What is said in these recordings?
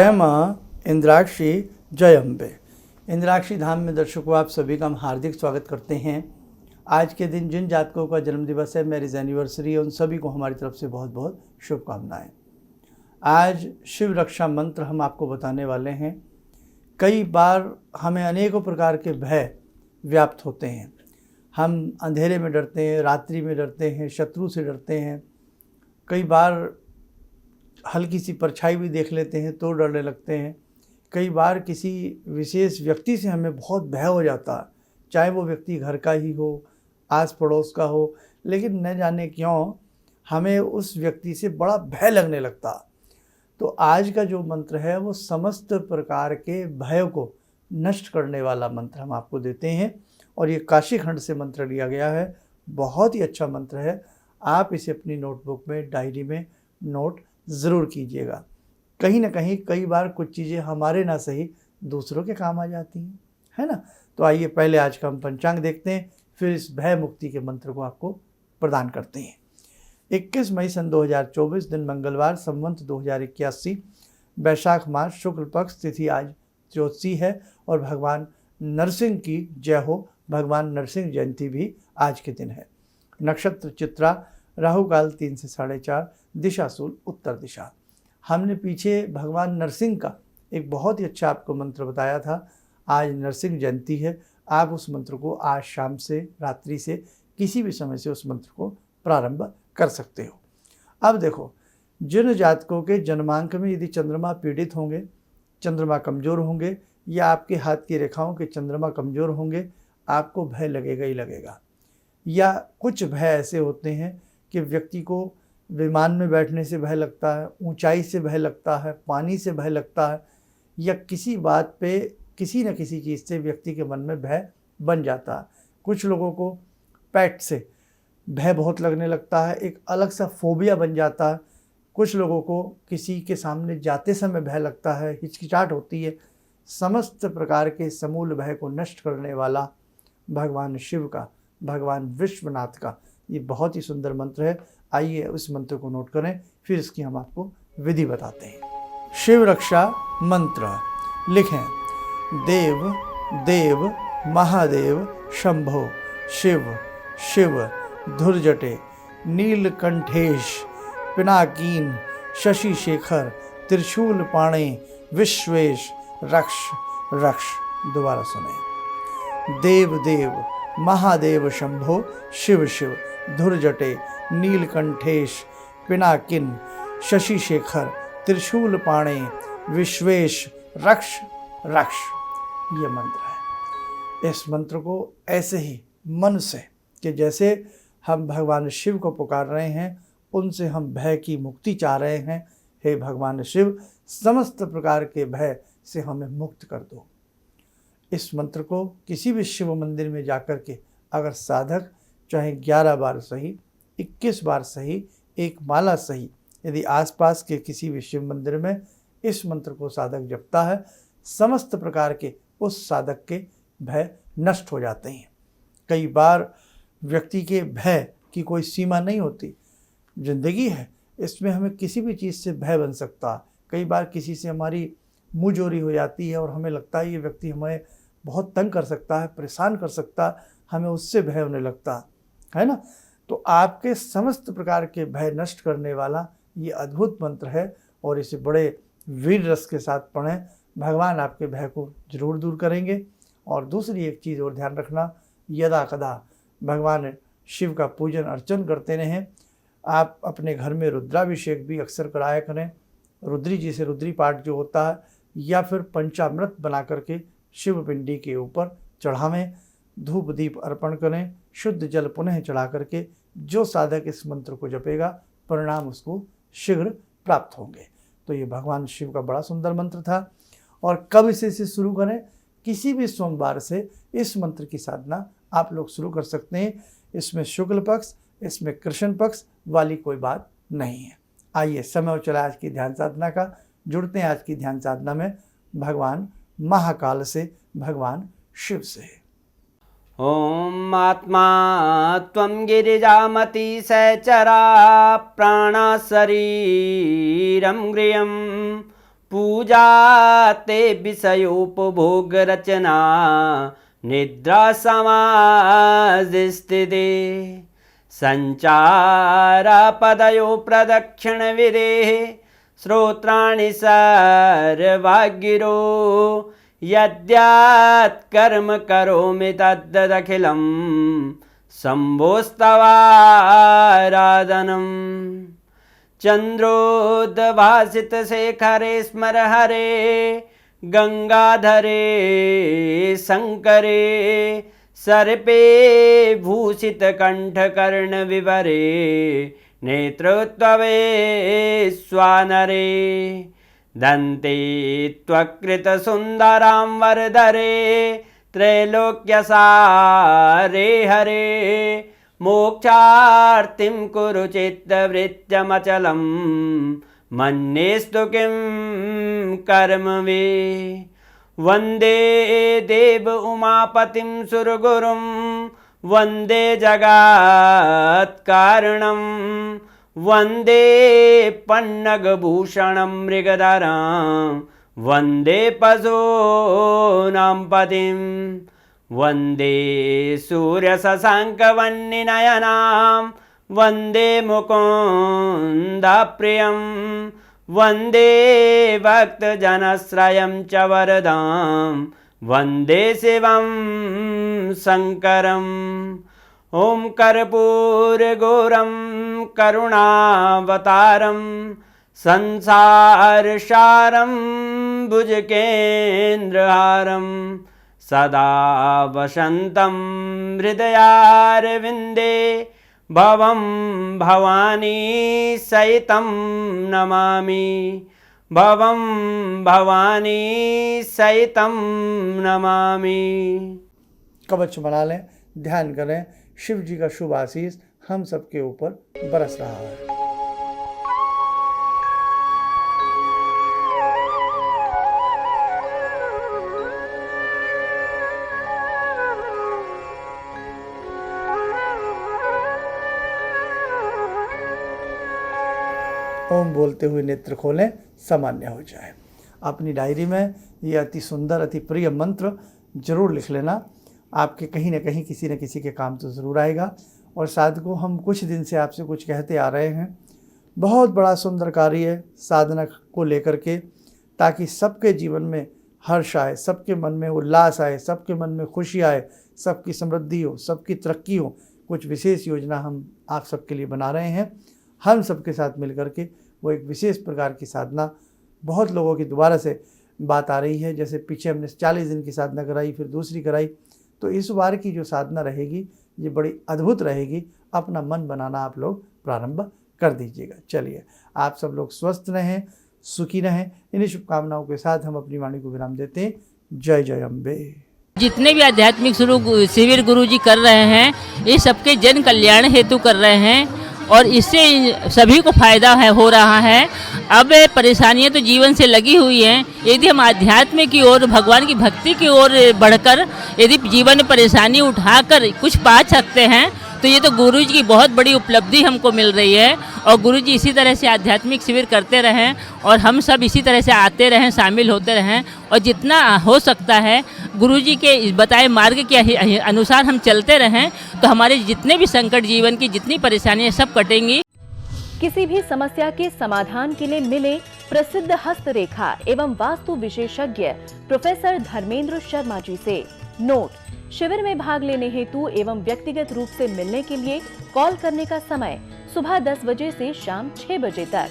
जय माँ इंद्राक्षी, जय अम्बे। इंद्राक्षी धाम में दर्शकों आप सभी का हम हार्दिक स्वागत करते हैं। आज के दिन जिन जातकों का जन्म दिवस है, मैरिज एनिवर्सरी है, उन सभी को हमारी तरफ से बहुत बहुत शुभकामनाएं। आज शिव रक्षा मंत्र हम आपको बताने वाले हैं। कई बार हमें अनेकों प्रकार के भय व्याप्त होते हैं। हम अंधेरे में डरते हैं, रात्रि में डरते हैं, शत्रु से डरते हैं। कई बार हल्की सी परछाई भी देख लेते हैं तो डरने लगते हैं। कई बार किसी विशेष व्यक्ति से हमें बहुत भय हो जाता है, चाहे वो व्यक्ति घर का ही हो, आस पड़ोस का हो, लेकिन न जाने क्यों हमें उस व्यक्ति से बड़ा भय लगने लगता। तो आज का जो मंत्र है वो समस्त प्रकार के भय को नष्ट करने वाला मंत्र हम आपको देते हैं, और ये काशी खंड से मंत्र लिया गया है। बहुत ही अच्छा मंत्र है। आप इसे अपनी नोटबुक में, डायरी में नोट ज़रूर कीजिएगा। कहीं ना कहीं कई बार कुछ चीज़ें हमारे ना सही दूसरों के काम आ जाती हैं, है ना। तो आइए पहले आज का हम पंचांग देखते हैं, फिर इस भय मुक्ति के मंत्र को आपको प्रदान करते हैं। 21 मई सन 2024 दिन मंगलवार, संवत 2081, वैशाख मास, शुक्ल पक्ष, तिथि आज चौदसी है और भगवान नरसिंह की जय हो। भगवान नरसिंह जयंती भी आज के दिन है। नक्षत्र चित्रा, राहु काल 3 से 4:30, दिशा शूल उत्तर दिशा। हमने पीछे भगवान नरसिंह का एक बहुत ही अच्छा आपको मंत्र बताया था। आज नरसिंह जयंती है। आप उस मंत्र को आज शाम से, रात्रि से, किसी भी समय से उस मंत्र को प्रारंभ कर सकते हो। अब देखो, जिन जातकों के जन्मांक में यदि चंद्रमा पीड़ित होंगे, चंद्रमा कमज़ोर होंगे, या आपके हाथ की रेखाओं के चंद्रमा कमज़ोर होंगे, आपको भय लगेगा ही लगेगा। या कुछ भय ऐसे होते हैं कि व्यक्ति को विमान में बैठने से भय लगता है, ऊंचाई से भय लगता है, पानी से भय लगता है, या किसी बात पे किसी न किसी चीज़ से व्यक्ति के मन में भय बन जाता है। कुछ लोगों को पेट से भय बहुत लगने लगता है, एक अलग सा फोबिया बन जाता है। कुछ लोगों को किसी के सामने जाते समय भय लगता है, हिचकिचाहट होती है। समस्त प्रकार के समूल भय को नष्ट करने वाला भगवान शिव का, भगवान विश्वनाथ का ये बहुत ही सुंदर मंत्र है। आइए उस मंत्र को नोट करें, फिर इसकी हम आपको विधि बताते हैं। शिव रक्षा मंत्र लिखें। देव देव महादेव शंभो, शिव शिव धुर्जटे, नीलकंठेश, पिनाकीन, शशि शेखर, त्रिशूल पाणे, विश्वेश, रक्ष रक्ष। दोबारा सुने। देव देव महादेव शंभो, शिव शिव धुर्जटे, नीलकंठेश, पिनाकिन, शशि शेखर, त्रिशूल पाणे, विश्वेश, रक्ष रक्ष। ये मंत्र है। इस मंत्र को ऐसे ही मन से, कि जैसे हम भगवान शिव को पुकार रहे हैं, उनसे हम भय की मुक्ति चाह रहे हैं। हे भगवान शिव, समस्त प्रकार के भय से हमें मुक्त कर दो। इस मंत्र को किसी भी शिव मंदिर में जाकर के अगर साधक चाहे 11 बार सही, 21 बार सही, एक माला सही, यदि आसपास के किसी भी शिव मंदिर में इस मंत्र को साधक जपता है, समस्त प्रकार के उस साधक के भय नष्ट हो जाते हैं। कई बार व्यक्ति के भय की कोई सीमा नहीं होती। जिंदगी है, इसमें हमें किसी भी चीज़ से भय बन सकता है। कई बार किसी से हमारी मुँहजोरी हो जाती है और हमें लगता है ये व्यक्ति हमें बहुत तंग कर सकता है, परेशान कर सकता है, हमें उससे भय होने लगता है ना। तो आपके समस्त प्रकार के भय नष्ट करने वाला ये अद्भुत मंत्र है, और इसे बड़े वीर रस के साथ पढ़ें। भगवान आपके भय को जरूर दूर करेंगे। और दूसरी एक चीज़ और ध्यान रखना, यदा कदा भगवान शिव का पूजन अर्चन करते रहें। आप अपने घर में रुद्राभिषेक भी अक्सर कराया करें। रुद्री जी से रुद्री पाठ जो होता है, या फिर पंचामृत बना करके शिव पिंडी के ऊपर चढ़ावें। धूप दीप अर्पण करें, शुद्ध जल पुनः चढ़ा करके। जो साधक इस मंत्र को जपेगा, परिणाम उसको शीघ्र प्राप्त होंगे। तो ये भगवान शिव का बड़ा सुंदर मंत्र था। और कब इसे शुरू करें? किसी भी सोमवार से इस मंत्र की साधना आप लोग शुरू कर सकते हैं। इसमें शुक्ल पक्ष, इसमें कृष्ण पक्ष वाली कोई बात नहीं है। आइए समय हो चला आज की ध्यान साधना का। जुड़ते हैं आज की ध्यान साधना में भगवान महाकाल से, भगवान शिव से। ओम आत्मा त्वं गिरिजामति सहचरा प्राणा शरीरं गृहं पूजा ते विषयोपभोग रचना निद्रा समाधिस्थिते संचारपदयो प्रदक्षिण विधेः श्रोत्राणि सर्वागिरो यद्यात् कर्म करोमि तद्दखिलं शम्भोस्तवाराधनम् चन्द्रोद्भासितशेखरे स्मर हरे गंगाधरे शंकरे सर्पे भूषितकण्ठकर्णविवरे नेत्रोत्तवे स्वानरे दन्ते त्वकृतसुन्दरां वरदरे त्रैलोक्यसारे हरे मोक्षार्तिं कुरु चित्तवृत्त्यमचलं मन्येस्तु किं कर्म वे वन्दे देव उमापतिं सुरगुरुं वन्दे जगत्कारणं वन्दे पन्नगभूषणं मृगधरं वन्दे पशूनां पतिं वन्दे सूर्यशशाङ्कवह्निनयनां वन्दे मुकुन्दप्रियं वन्दे भक्तजनश्रयं च वरदां वन्दे शिवं शङ्करम् ॐ कर्पूरगौरं करुणावतारं संसारसारं भुजगेन्द्रहारं सदा वसन्तं हृदयारविन्दे भवं भवानी सहितं नमामि भवं भवानी सहितं नमामि। कवच बना लें, ध्यान करें, शिव जी का शुभ आशीष हम सबके ऊपर बरस रहा है। ओम बोलते हुए नेत्र खोलें, सामान्य हो जाए। अपनी डायरी में ये अति सुंदर अति प्रिय मंत्र जरूर लिख लेना, आपके कहीं ना कहीं किसी न किसी के काम तो ज़रूर आएगा। और साधकों, हम कुछ दिन से आपसे कुछ कहते आ रहे हैं, बहुत बड़ा सुंदर कार्य साधना को लेकर के, ताकि सबके जीवन में हर्ष आए, सबके मन में उल्लास आए, सबके मन में खुशी आए, सबकी समृद्धि हो, सबकी तरक्की हो। कुछ विशेष योजना हम आप सबके लिए बना रहे हैं। हम सबके साथ मिल कर के वो एक विशेष प्रकार की साधना, बहुत लोगों की दोबारा से बात आ रही है। जैसे पीछे हमने 40 दिन की साधना कराई, फिर दूसरी कराई, तो इस बार की जो साधना रहेगी ये बड़ी अद्भुत रहेगी। अपना मन बनाना आप लोग प्रारंभ कर दीजिएगा। चलिए, आप सब लोग स्वस्थ रहें, सुखी रहें। इन्हीं शुभकामनाओं के साथ हम अपनी वाणी को विराम देते हैं। जय जय अम्बे। जितने भी आध्यात्मिक शिविर गुरु जी कर रहे हैं, ये सबके जन कल्याण हेतु कर रहे हैं और इससे सभी को फायदा हो रहा है। अब परेशानियां तो जीवन से लगी हुई हैं, यदि हम आध्यात्म की ओर, भगवान की भक्ति की ओर बढ़कर यदि जीवन में परेशानी उठाकर कुछ पा सकते हैं, तो ये तो गुरु जी की बहुत बड़ी उपलब्धि हमको मिल रही है। और गुरु जी इसी तरह से आध्यात्मिक शिविर करते रहें और हम सब इसी तरह से आते रहें, शामिल होते रहें, और जितना हो सकता है गुरु जी के बताए मार्ग के अनुसार हम चलते रहें, तो हमारे जितने भी संकट, जीवन की जितनी परेशानियां सब कटेंगी। किसी भी समस्या के समाधान के लिए मिले प्रसिद्ध हस्तरेखा एवं वास्तु विशेषज्ञ प्रोफेसर धर्मेंद्र शर्मा जी से। नोट: शिविर में भाग लेने हेतु एवं व्यक्तिगत रूप से मिलने के लिए कॉल करने का समय सुबह 10 बजे से शाम 6 बजे तक।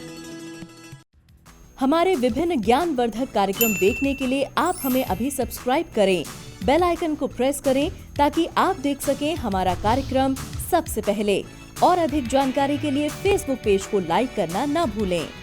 हमारे विभिन्न ज्ञानवर्धक कार्यक्रम देखने के लिए आप हमें अभी सब्सक्राइब करें, बेल आइकन को प्रेस करें ताकि आप देख सकें हमारा कार्यक्रम सबसे पहले। और अधिक जानकारी के लिए फेसबुक पेज को लाइक करना न भूलें।